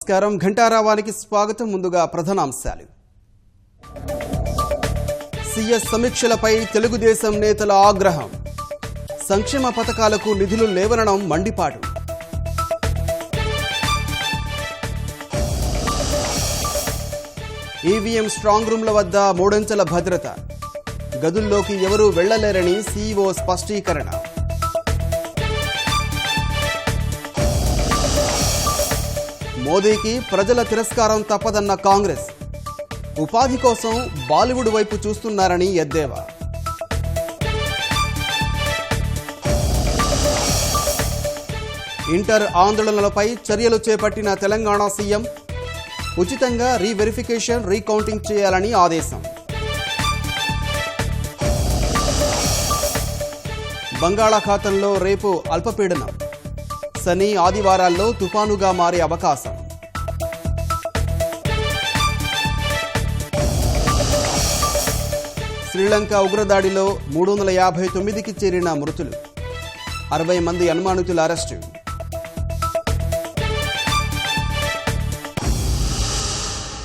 నమస్కారం ఘంటారావానికి స్వాగతం. ముందుగా ప్రధానాంశాలు. సీఎస్ సమీక్షలపై తెలుగుదేశం నేతల ఆగ్రహం. సంక్షేమ పథకాలకు నిధులు లేవనడం మండిపాటు. ఈవీఎం స్ట్రాంగ్ రూమ్ల వద్ద మూడంచెల భద్రత. గదుల్లోకి ఎవరూ వెళ్లలేరని సీఈఓ స్పష్టీకరణ. మోదీకి ప్రజల తిరస్కారం తప్పదన్న కాంగ్రెస్. ఉపాధి కోసం బాలీవుడ్ వైపు చూస్తున్నారని ఎద్దేవా. ఇంటర్ ఆందోళనలపై చర్యలు చేపట్టిన తెలంగాణ సీఎం. ఉచితంగా రీవెరిఫికేషన్ రీకౌంటింగ్ చేయాలని ఆదేశం. బంగాళాఖాతంలో రేపు అల్పపీడనం. శని ఆదివారాల్లో తుఫానుగా మారే అవకాశం. శ్రీలంక ఉగ్రదాడిలో 359కి చేరిన మృతులు. 60 మంది అనుమానితుల అరెస్టు.